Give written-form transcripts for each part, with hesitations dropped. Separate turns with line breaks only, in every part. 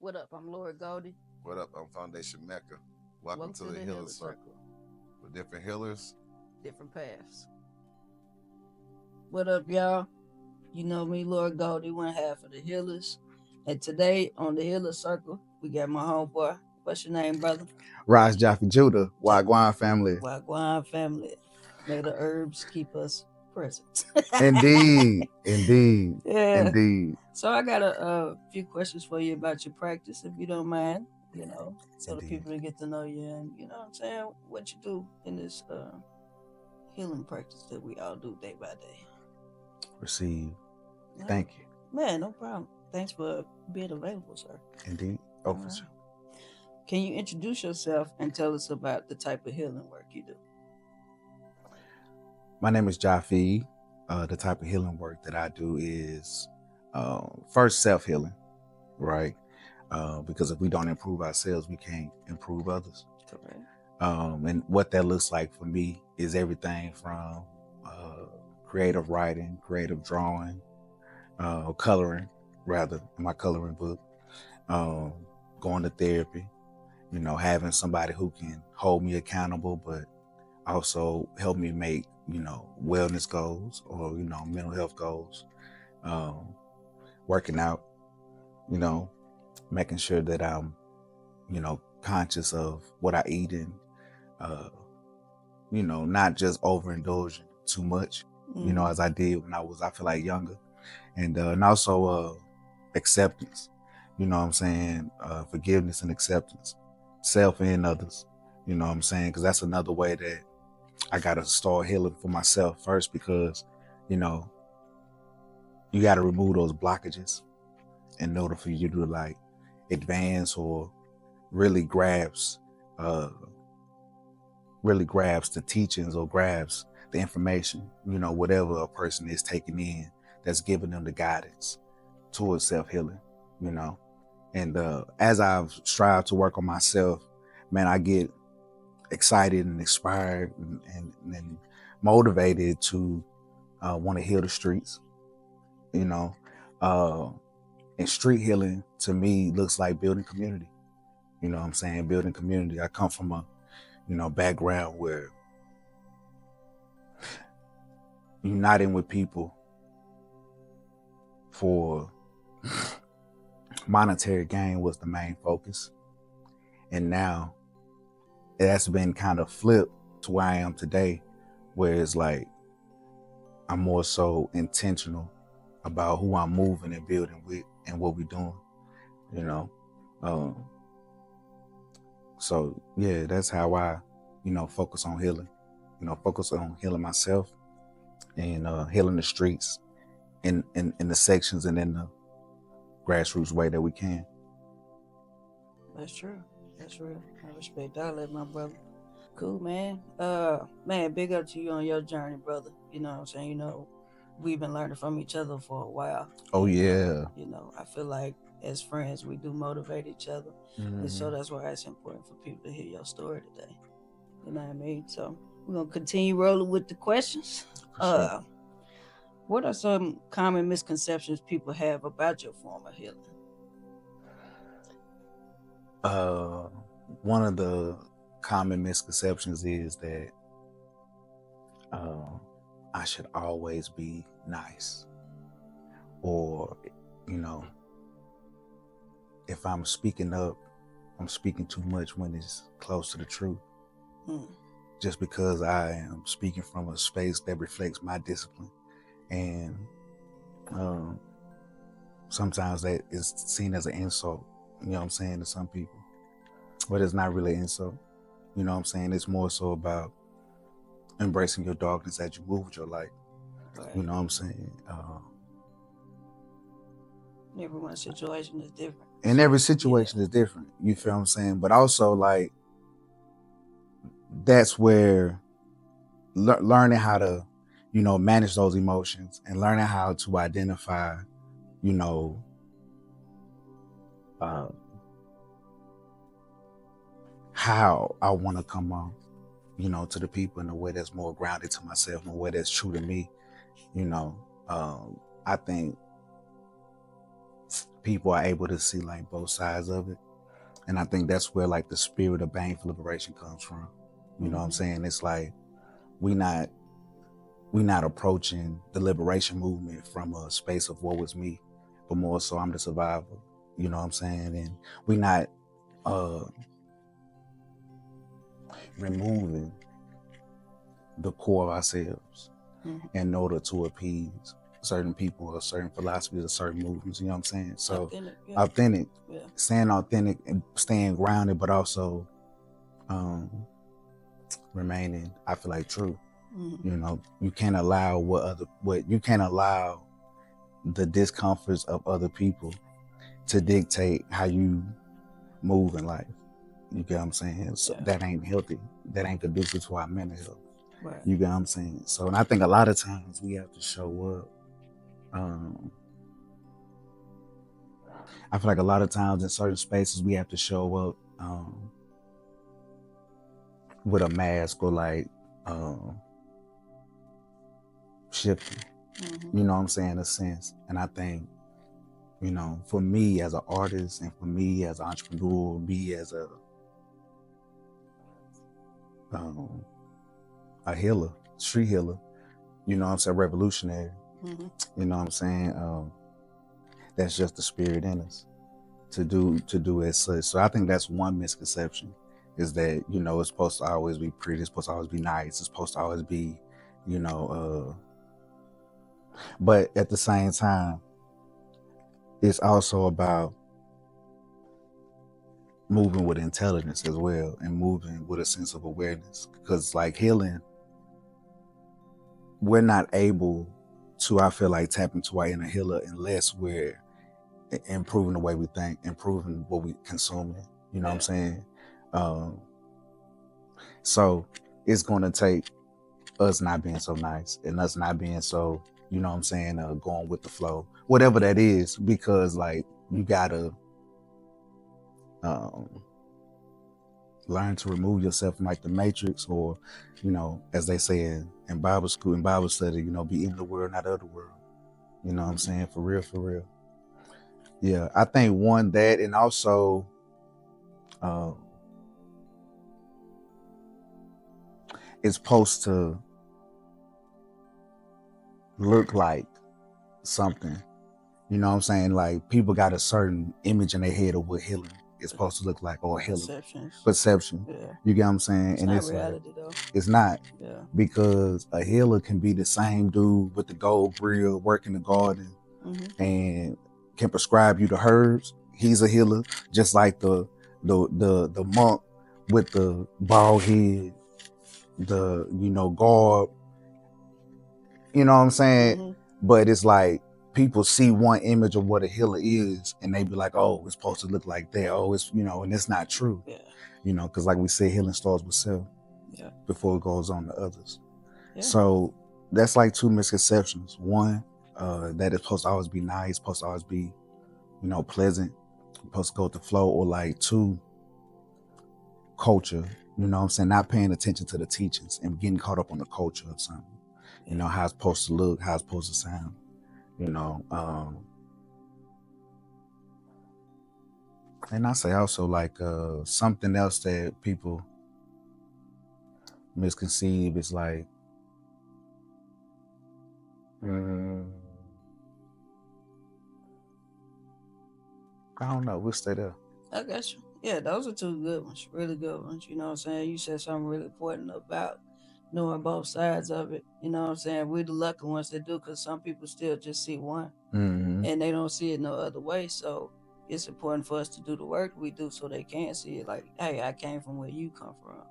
What up? I'm Lord Goldie.
What up? I'm Foundation Mecca. Welcome to the Healerz Circle. With different healers,
different paths. What up, y'all? You know me, Lord Goldie, one half of the Healerz. And today on the Healerz Circle, we got my homeboy. What's your name, brother?
Jaffee Judah, Wagwan family.
Wagwan family. May the herbs keep us present.
Indeed.
Yeah.
Indeed.
So I got a few questions for you about your practice, if you don't mind. So the people to get to know you, and you know what I'm saying, what you do in this healing practice that we all do day by day.
Receive. Thank you.
Man, no problem. Thanks for being available, sir.
Indeed. Oh, for sure.
Can you introduce yourself and tell us about the type of healing work you do?
My name is Jaffee. The type of healing work that I do is first self-healing, right? Because if we don't improve ourselves, we can't improve others.
Correct.
And what that looks like for me is everything from creative writing, creative drawing, coloring, rather, in my coloring book, going to therapy, having somebody who can hold me accountable, but also help me make, wellness goals or, mental health goals, working out, making sure that I'm, conscious of what I eat and, not just overindulging too much, as I did when I feel like younger. And also acceptance, forgiveness and acceptance, self and others, because that's another way that I got to start healing for myself first, because, you got to remove those blockages in order for you to like advance or really grasp the teachings or grasp the information, whatever a person is taking in that's giving them the guidance towards self-healing, And as I've strived to work on myself, man, I get excited and inspired and motivated to want to heal the streets, and street healing to me looks like building community. Building community. I come from a, background where uniting with people for monetary gain was the main focus. And now that's been kind of flipped to where I am today, where it's like I'm more so intentional about who I'm moving and building with and what we're doing, So yeah, that's how I, focus on healing, focus on healing myself and healing the streets in the sections and in the grassroots way that we can.
That's true. That's real. I respect all that, my brother. Cool, man. Man, big up to you on your journey, brother. You know what I'm saying? We've been learning from each other for a while.
Oh, yeah.
I feel like as friends, we do motivate each other. Mm-hmm. And so that's why it's important for people to hear your story today. You know what I mean? So we're going to continue rolling with the questions.
Sure.
What are some common misconceptions people have about your form of healing?
One of the common misconceptions is that I should always be nice, or if I'm speaking up, I'm speaking too much when it's close to the truth. Just because I am speaking from a space that reflects my discipline, and sometimes that is seen as an insult, to some people. But it's not really an insult. It's more so about embracing your darkness as you move with your light. Right.
Everyone's situation is different.
And every situation is different. You feel what I'm saying? But also, like, that's where learning how to, manage those emotions and learning how to identify, how I want to come on, to the people in a way that's more grounded to myself, in a way that's true to me. I think people are able to see like both sides of it. And I think that's where like the spirit of baneful liberation comes from. You know what I'm saying? It's like we not approaching the liberation movement from a space of woe is me, but more so I'm the survivor. You know what I'm saying? And we not removing the core of ourselves in order to appease certain people or certain philosophies or certain movements. You know what I'm saying? So authentic, staying authentic and staying grounded, but also remaining, I feel like, true. You know, you can't allow you can't allow the discomforts of other people to dictate how you move in life. You get what I'm saying? So that ain't healthy. That ain't conducive to our mental health. Right. You get what I'm saying? So, and I think a lot of times we have to show up. I feel like a lot of times in certain spaces we have to show up with a mask or like shifting. You know what I'm saying? In a sense. And I think, you know, for me as an artist and for me as an entrepreneur, me as a healer, street healer, you know what I'm saying, revolutionary, you know what I'm saying, that's just the spirit in us to do as such. So I think that's one misconception, is that, you know, it's supposed to always be pretty, it's supposed to always be nice, it's supposed to always be, you know, but at the same time, it's also about moving with intelligence as well and moving with a sense of awareness. Because like healing, we're not able to, I feel like, tap into our inner healer unless we're improving the way we think, improving what we consuming. You know what I'm saying? So it's going to take us not being so nice and us not being so, you know what I'm saying, going with the flow, whatever that is, because like you gotta learn to remove yourself from like the matrix, or, you know, as they say in Bible school, in Bible study, you know, be in the world, not of the world. You know what I'm saying? For real, for real. Yeah, I think one, that, and also it's supposed to look like something. You know what I'm saying? Like people got a certain image in their head of what healing is supposed to look like, or healing. Perception. Yeah. You get what I'm saying? It's not reality, though. It's not. Yeah. Because a healer can be the same dude with the gold grill, working the garden, and can prescribe you the herbs. He's a healer, just like the monk with the bald head, the, you know, garb. You know what I'm saying? But it's like people see one image of what a healer is, and they be like, "Oh, it's supposed to look like that." Oh, it's, you know, and it's not true. Yeah. You know, because like we say, healing starts with self. Yeah. Before it goes on to others. Yeah. So that's like two misconceptions. One, that it's supposed to always be nice, supposed to always be, you know, pleasant, supposed to go with the flow. Or like two, culture. You know what I'm saying? Not paying attention to the teachings and getting caught up on the culture of something. You know, how it's supposed to look, how it's supposed to sound, you know. And I say also like something else that people misconceive is like, I don't know, we'll stay there.
I got you. Yeah, those are two good ones, really good ones. You know what I'm saying? You said something really important about knowing both sides of it. You know what I'm saying? We're the lucky ones that do, because some people still just see one and they don't see it no other way. So it's important for us to do the work we do so they can see it. Like, hey, I came from where you come from.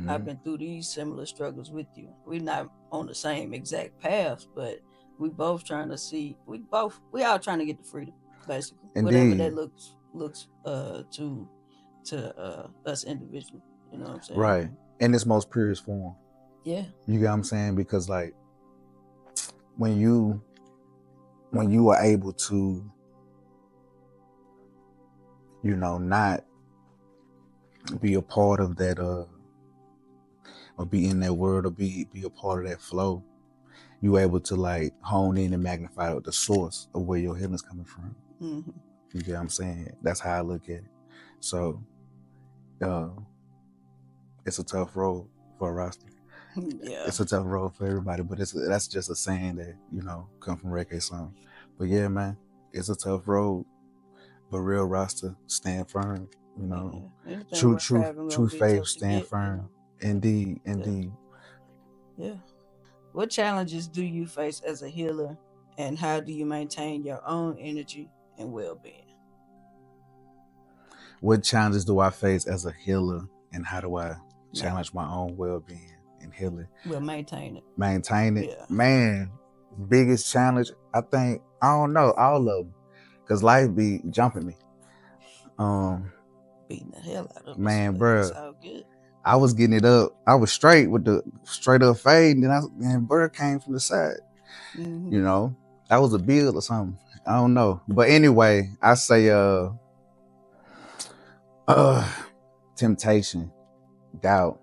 I've been through these similar struggles with you. We're not on the same exact path, but we both trying to see, we all trying to get the freedom, basically. Indeed. Whatever that looks to us individually. You know what I'm saying?
Right. In its most purest form.
Yeah.
You get what I'm saying? Because like when you are able to, you know, not be a part of that or be in that word or be a part of that flow, you able to like hone in and magnify the source of where your healing's coming from. You get what I'm saying? That's how I look at it. So it's a tough road for a roster.
Yeah.
It's a tough road for everybody, but that's just a saying that, you know, come from reggae song. But yeah, man, it's a tough road, but real roster stand firm, you know.
Yeah.
True faith stand firm.
You know?
Indeed.
Yeah. What challenges do you face as a healer, and how do you maintain your own energy and well-being?
What challenges do I face as a healer, and how do I challenge my own well-being and healing?
Well, maintain it.
Yeah. Man, biggest challenge, I think, I don't know, all of them, because life be jumping me.
Beating the hell out of
man,
us.
bro.
It's all good.
I was getting it up. I was straight with the straight up fade, and bird came from the side.
Mm-hmm.
You know, that was a build or something. I don't know. But anyway, I say temptation, doubt.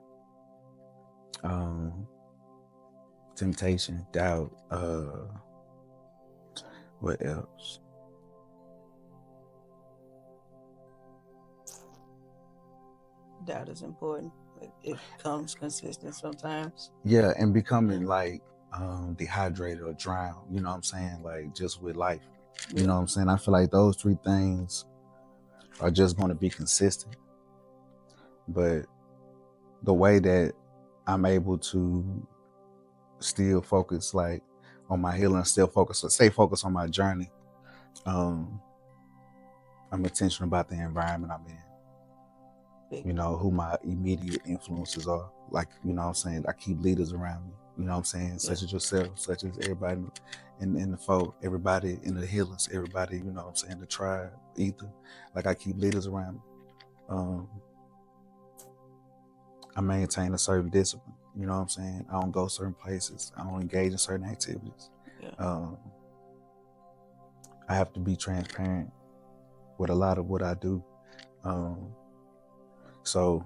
Temptation, doubt, what else?
Doubt is important. It comes consistent sometimes.
Yeah, and becoming like dehydrated or drowned, you know what I'm saying? Like just with life. You know what I'm saying? I feel like those three things are just gonna be consistent. But the way that I'm able to still focus like on my healing, stay focused on my journey. I'm intentional about the environment I'm in. You know, who my immediate influences are. Like, you know what I'm saying? I keep leaders around me. You know what I'm saying? Such as yourself, such as everybody in the folk, everybody in the Healerz, everybody, you know what I'm saying, the tribe, Ether. Like I keep leaders around me. I maintain a certain discipline. You know what I'm saying? I don't go certain places. I don't engage in certain activities. I have to be transparent with a lot of what I do. So,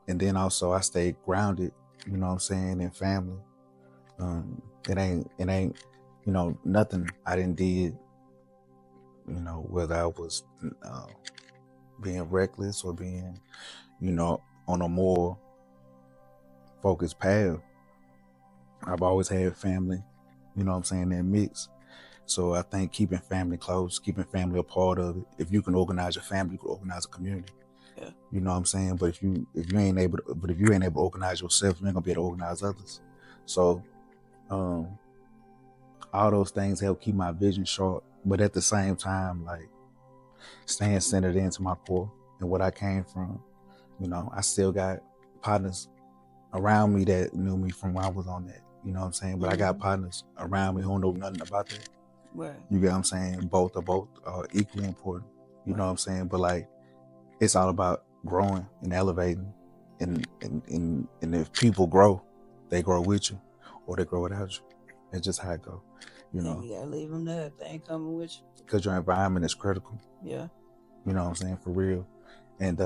and then also I stay grounded, you know what I'm saying, in family. It ain't, you know, nothing I didn't did, you know, whether I was being reckless or being, you know, on a more focused path. I've always had family, you know what I'm saying, that mix. So I think keeping family close, keeping family a part of it. If you can organize your family, you can organize a community.
Yeah.
You know what I'm saying? But if you ain't able to organize yourself, you ain't gonna be able to organize others. So all those things help keep my vision sharp. But at the same time, like staying centered into my core and what I came from. You know, I still got partners around me that knew me from when I was on that. You know what I'm saying? But I got partners around me who don't know nothing about that.
Right.
You get what I'm saying? Both are equally important. You know what I'm saying? But like, it's all about growing and elevating. And if people grow, they grow with you or they grow without you. It's just how it go. You know?
You gotta leave them there if they ain't coming with you.
Because your environment is critical.
Yeah.
You know what I'm saying? For real. And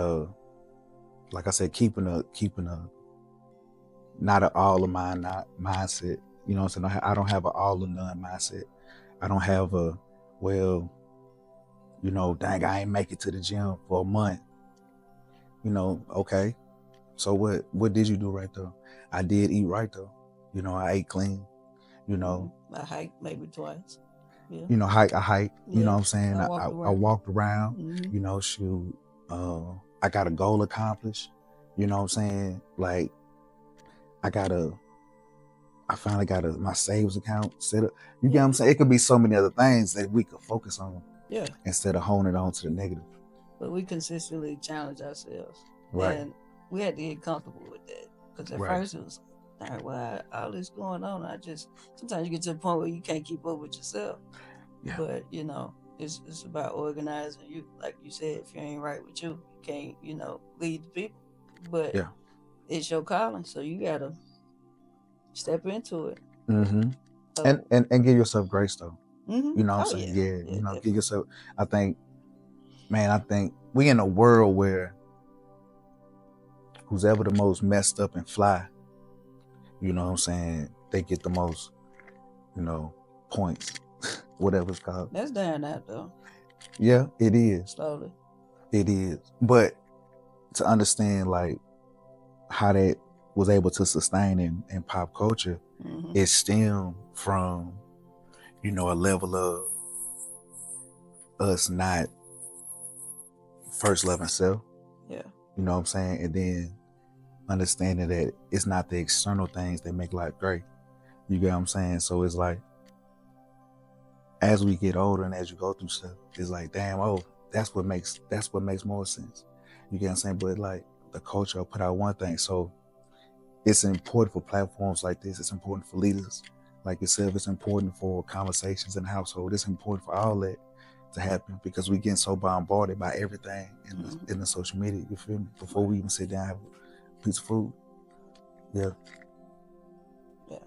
like I said, keeping a not an all or mine mindset. You know what I'm saying? I don't have an all or none mindset. I don't have a, well, you know, dang, I ain't make it to the gym for a month. You know, okay. So what did you do right though? I did eat right though. You know, I ate clean. You know.
I hiked maybe twice. Yeah.
You know, I hiked.
Yeah.
You know what I'm saying? I walked around.
Mm-hmm.
You know, shoot. I got a goal accomplished. You know what I'm saying? Like, I finally got my savings account set up. You get what I'm saying? It could be so many other things that we could focus on.
Yeah.
Instead of honing on to the negative.
But we consistently challenge ourselves.
Right.
And we had to get comfortable with that. Because at first it was, well, all this going on, sometimes you get to a point where you can't keep up with yourself. Yeah. But, you know, it's about organizing. You, like you said, if you ain't right with you can't, you know, lead the people. But it's your calling, so you gotta step into it.
Mm-hmm. And give yourself grace though.
Mm-hmm.
You know what I'm saying? Yeah, you know, give yourself. I think we in a world where who's ever the most messed up and fly, you know what I'm saying, they get the most, you know, points, whatever it's called.
That's dying out though.
Yeah, it is.
Slowly.
It is. But to understand like how that was able to sustain in pop culture, it stemmed from, you know, a level of us not first loving self.
Yeah.
You know what I'm saying? And then understanding that it's not the external things that make life great. You get what I'm saying? So it's like, as we get older and as you go through stuff, it's like, damn, oh, that's what makes more sense. You get what I'm saying? But like the culture will put out one thing. So it's important for platforms like this. It's important for leaders like yourself. It's important for conversations in the household. It's important for all that to happen because we get so bombarded by everything in the social media. You feel me? Before we even sit down and have a piece of food. Yeah.
Yeah.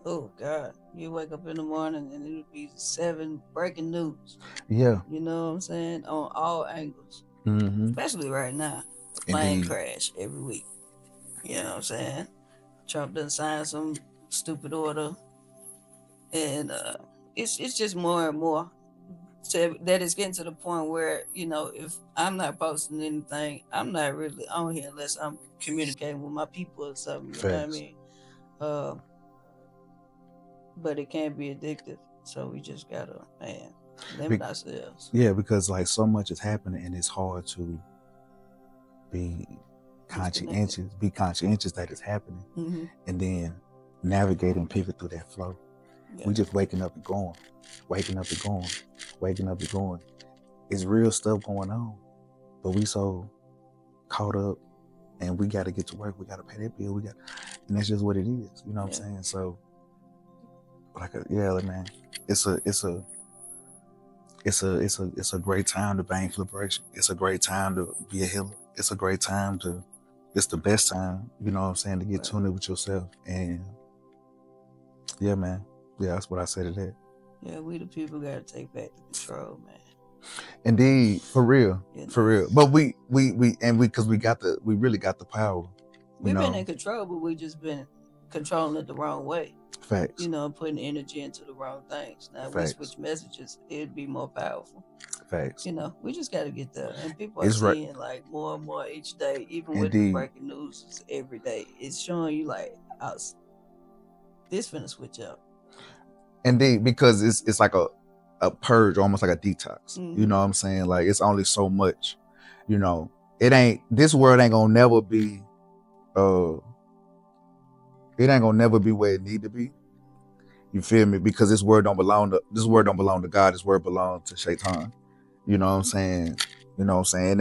Oh God. You wake up in the morning and it'll be 7 breaking news.
Yeah.
You know what I'm saying? On all angles.
Mm-hmm.
Especially right now. The plane crash every week. You know what I'm saying? Trump done signed some stupid order. And it's just more and more. So that it's getting to the point where, you know, if I'm not posting anything, I'm not really on here unless I'm communicating with my people or something. You know what I mean? But it can be addictive. So we just gotta, limit ourselves.
Yeah, because like so much is happening and it's hard to be conscientious that it's happening. And then navigate and pivot through that flow. Yeah. We just waking up and going. It's real stuff going on, but we so caught up and we got to get to work. We got to pay that bill. And that's just what it is. You know what I'm saying? So man, it's a great time to bang liberation. It's a great time to be a healer. It's a great time it's the best time, you know what I'm saying, to get tuned in with yourself. And yeah, man. Yeah, that's what I say to that.
Yeah, we the people gotta take back the control, man.
Indeed, for real, for real. But we really got the power.
We've been in control, but we just been controlling it the wrong way.
Facts.
You know, putting energy into the wrong things. Now, if we switch messages, it'd be more powerful.
Facts.
You know, we just got to get there. And people are seeing like more and more each day, even with the breaking news every day. It's showing you like, this finna switch up. Indeed, because it's like a purge, almost like a detox. You know what I'm saying? Like it's only so much, you know. This world ain't gonna never be where it need to be. You feel me? Because this word don't belong to God. This word belongs to Shaitan. You know what I'm saying?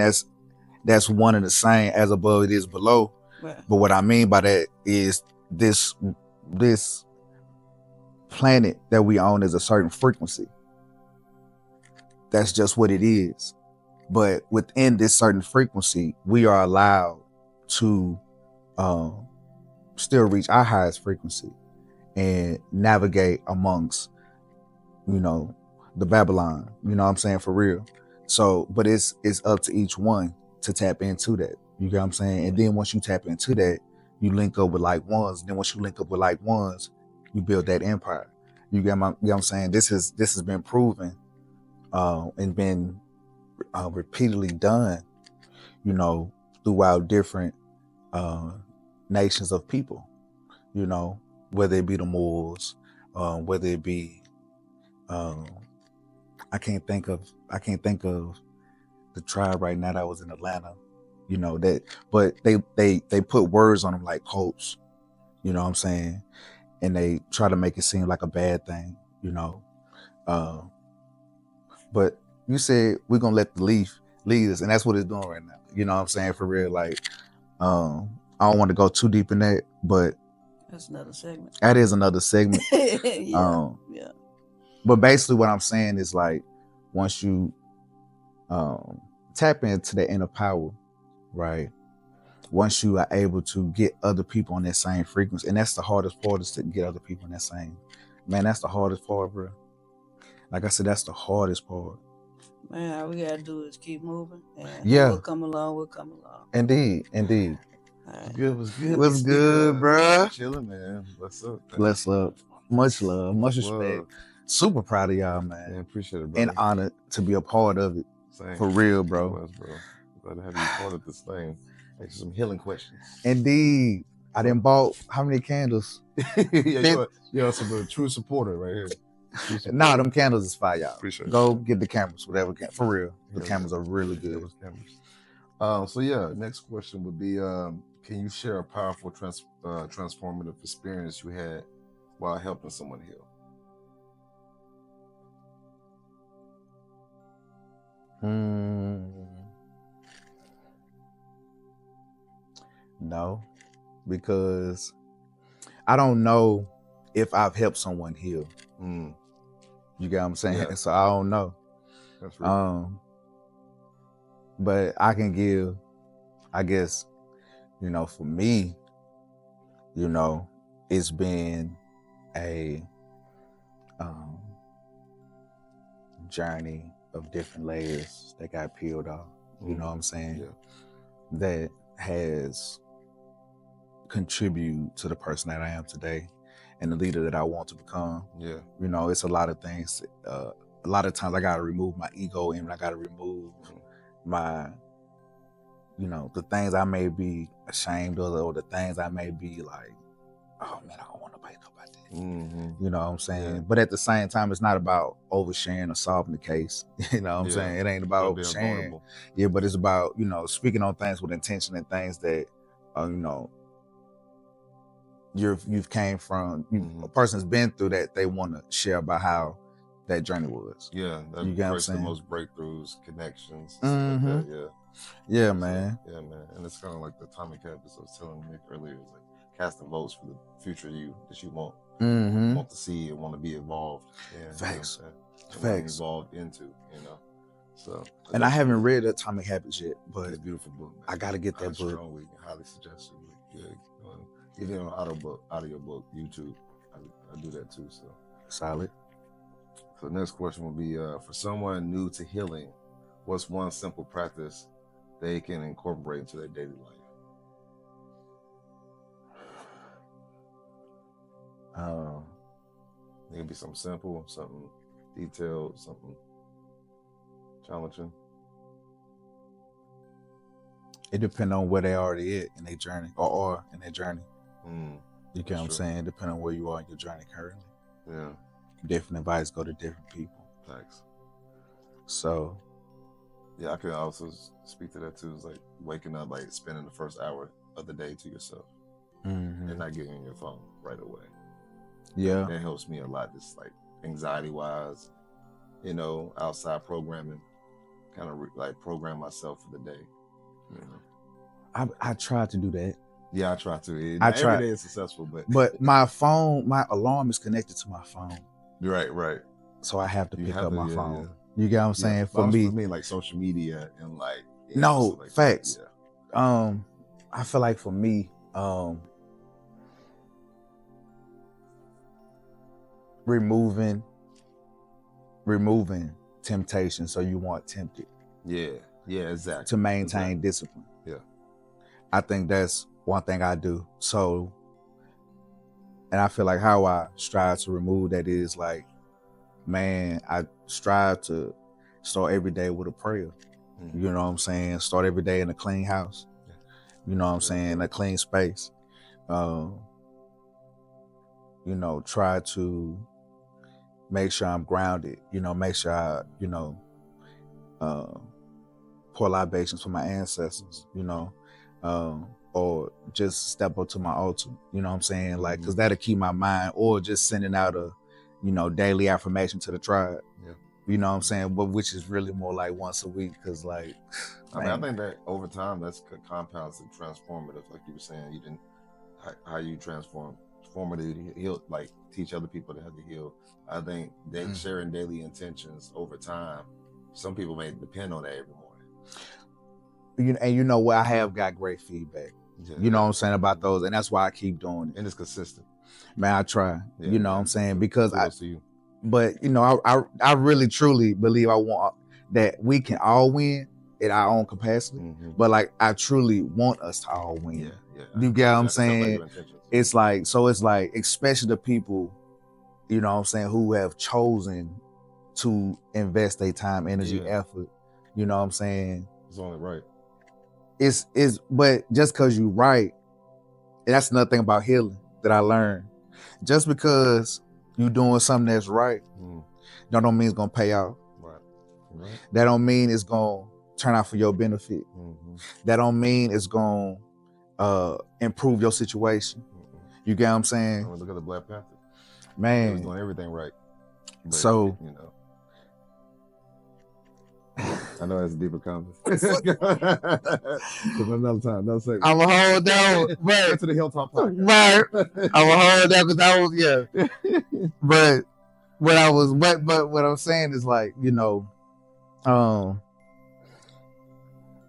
That's one and the same, as above it is below. Right. But what I mean by that is this planet that we own is a certain frequency. That's just what it is. But within this certain frequency, we are allowed to still reach our highest frequency and navigate amongst, you know, the Babylon, you know what I'm saying, for real. So, but it's up to each one to tap into that. You get what I'm saying? And then once you tap into that, you link up with like ones. Then once you link up with like ones, you build that empire. You get what I'm saying? This has been proven and been repeatedly done, you know, throughout different nations of people, you know, whether it be the Moors, whether it be I can't think of the tribe right now that was in Atlanta, you know, but they put words on them like cults, you know what I'm saying, and they try to make it seem like a bad thing, you know. But you said we're gonna let the leaf lead us, and that's what it's doing right now. You know what I'm saying, for real. Like, I don't want to go too deep in that, but that's another segment. That is another segment. Yeah. But basically, what I'm saying is like, once you tap into the inner power, right? Once you are able to get other people on that same frequency, and that's the hardest part, is to get other people on that same. Man, that's the hardest part, bro. Like I said, that's the hardest part. Man, all we gotta do is keep moving. And we'll come along. Indeed. Right. What's good, bro?
Chilling, man. What's up?
Bless up. Much love. Much respect. super proud of y'all, man.
Yeah, appreciate it, brother.
And honored to be a part of it.
Same.
For real, bro.
Likewise, bro. Glad to have you part of this thing. Like some healing questions.
Indeed. I done bought how many candles?
Yeah, you're a true supporter right here.
Nah, them candles is fire, y'all.
Appreciate
Go
it.
get the cameras, whatever. For real. The
Yeah,
cameras are really good.
Those cameras. So yeah, next question would be, can you share a powerful transformative experience you had while helping someone heal?
No, because I don't know if I've helped someone heal. You get what I'm saying?
Yeah.
So I don't know.
That's right.
But I can give, I guess, for me, it's been a journey of different layers that got peeled off. You know what I'm saying?
Yeah.
That has contributed to the person that I am today and the leader that I want to become.
Yeah.
It's a lot of things. A lot of times I got to remove my ego and I got to remove my, the things I may be ashamed of or the things I may be like, oh man, I don't want nobody to know about this. You know what I'm saying?
Yeah.
But at the same time, it's not about oversharing or solving the case. You know what I'm saying? It ain't about oversharing. Yeah, but it's about, speaking on things with intention and things that, you've came from, a person's been through that, they want to share about how that journey was.
Yeah, that
you get what I'm
the
saying?
most breakthroughs, connections, stuff like that.
Yeah, man.
Yeah, man. And it's kind of like the atomic habits I was telling Nick earlier. It's like casting votes for the future you that you want, want to see and want to be involved in.
Facts.
Facts. Involved into, So.
And I haven't read Atomic Habits yet, but
it's a beautiful book, man.
I got to get that book.
Strongly, highly suggest it. Yeah. Even on audio book, YouTube, I do that too. So
solid.
So the next question would be, for someone new to healing, what's one simple practice they can incorporate into their daily life? It could be something simple, something detailed, something challenging.
It depends on where they already at in their journey or in their journey. You get what I'm saying? Depending on where you are in your journey currently.
Yeah.
Different advice go to different people.
Thanks.
So.
Yeah, I could also speak to that too. It's like waking up, like spending the first hour of the day to yourself and not getting on your phone right away.
Yeah.
That helps me a lot, just like anxiety wise, outside programming, kind of like program myself for the day.
I tried to do that.
Yeah, I try to.
Every
day is successful,
but my alarm is connected to my phone.
Right.
So I have to pick up my phone.
Yeah.
You get what I'm saying? For me,
like social media and like
like facts. Yeah. I feel like for me, removing temptation, so you weren't tempted.
Yeah, exactly.
To maintain discipline.
Yeah.
I think that's one thing I do. So, and I feel like how I strive to remove that is like, man, I strive to start every day with a prayer. You know what I'm saying? Start every day in a clean house. You know what I'm saying? A clean space. Try to make sure I'm grounded. Make sure I, pour libations for my ancestors, or just step up to my altar. You know what I'm saying? Like, cause that'll keep my mind, or just sending out a, daily affirmation to the tribe. Yeah. You know what I'm saying? But which is really more like once a week. Cause like,
I think that over time, that's compounds and transformative. Like you were saying, how you transformative heal, like teach other people how to heal. I think they sharing daily intentions over time. Some people may depend on that every morning.
And you know what? I have got great feedback. Yeah. You know what I'm saying about those, and that's why I keep doing it.
And it's consistent.
Man, I try. Yeah, you know what I'm saying? Because
but
I really truly believe I want that we can all win at our own capacity. But like I truly want us to all win.
Yeah.
You get what I'm saying? It's like, especially the people you know what I'm saying, who have chosen to invest their time, energy, effort, you know what I'm saying?
It's only right.
But just because you right, and that's another thing about healing that I learned. Just because you doing something that's right, that don't mean it's gonna pay off.
Right.
That don't mean it's gonna turn out for your benefit. That don't mean it's gonna improve your situation. You get what I'm saying?
Look at the Black Panther.
Man.
He was doing everything right. But,
so,
you know. I know that's a deeper comment. Another time, another segment.
I'm gonna hold down.
Get to the Hilltop Podcast.
Right. I'm gonna hold down because I was, But what I'm saying is, like, you know,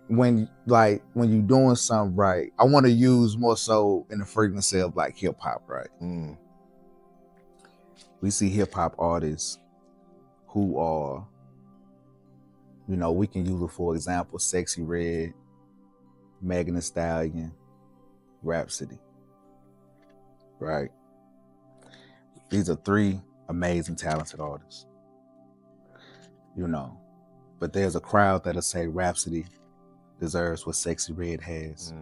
when you doing something right, I want to use more so in the frequency of like hip hop, right? We see hip hop artists who are, you know, we can use it for example, Sexy Red, Megan Thee Stallion, Rhapsody, right? These are 3 amazing, talented artists, you know, but there's a crowd that'll say Rhapsody deserves what Sexy Red has.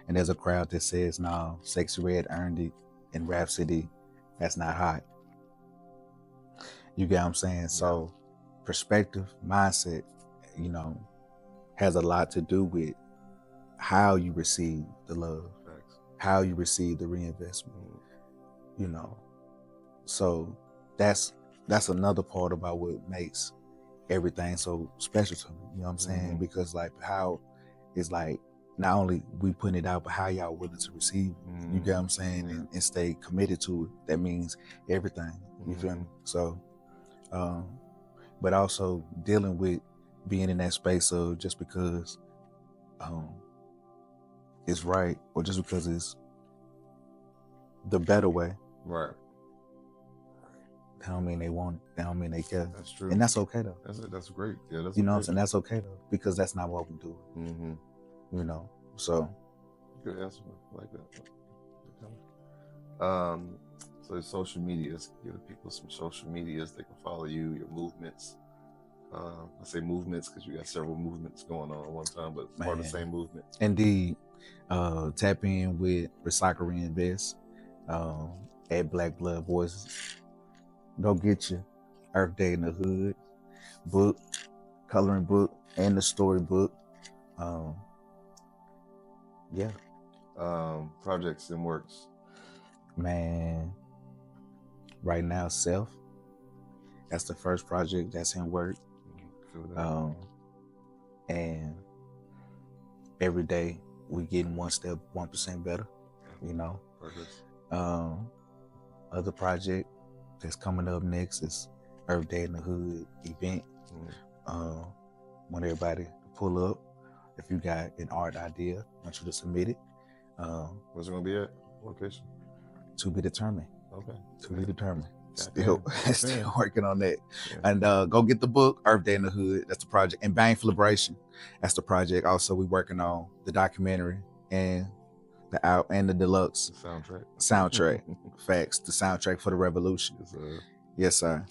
And there's a crowd that says, no, Sexy Red earned it, and Rhapsody, that's not hot. You get what I'm saying? So perspective, mindset, you know, has a lot to do with how you receive the love, how you receive the reinvestment, you know. So that's another part about what makes everything so special to me, you know what I'm saying? Because like how it's like not only we putting it out, but how y'all willing to receive it, you get what I'm saying, and stay committed to it. That means everything, you feel me? So but also dealing with being in that space of just because it's right, or just because it's the better way,
right?
That don't mean they want it. That don't mean they care.
That's true,
and that's okay though.
That's great. Yeah, that's,
you know what I'm saying. That's okay though, because that's not what we do. You know, so
good answer like that. So social medias, give people some social medias they can follow you, your movements. I say movements because you got several movements going on at one time, but it's part of the same movement.
Indeed. Tap in with Recycle Reinvest at Black Blood Voices. Go get your Earth Day in the Hood book, coloring book, and the story book.
Projects and works.
Man, right now, Self. That's the first project that's in work. And every day we getting 1% better, you know. Other project that's coming up next is Earth Day in the Hood event. Want everybody to pull up. If you got an art idea, I want you to submit it.
Where's it gonna be at? Location?
To be determined.
Okay.
To be determined. Still working on that. And go get the book, Earth Day in the Hood. That's the project. And Bang for Liberation. That's the project. Also, we working on the documentary and the deluxe soundtrack. Facts. The soundtrack for the revolution. Yes, sir.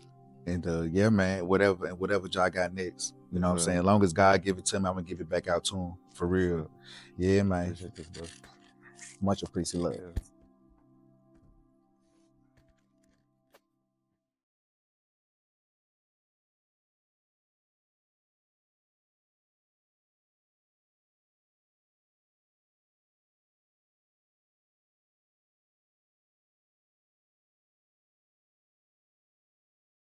And yeah, man, whatever y'all got next. You know what I'm saying? As long as God give it to me, I'm gonna give it back out to him. For real. Yeah, man.
Appreciate this, bro.
Much appreciated.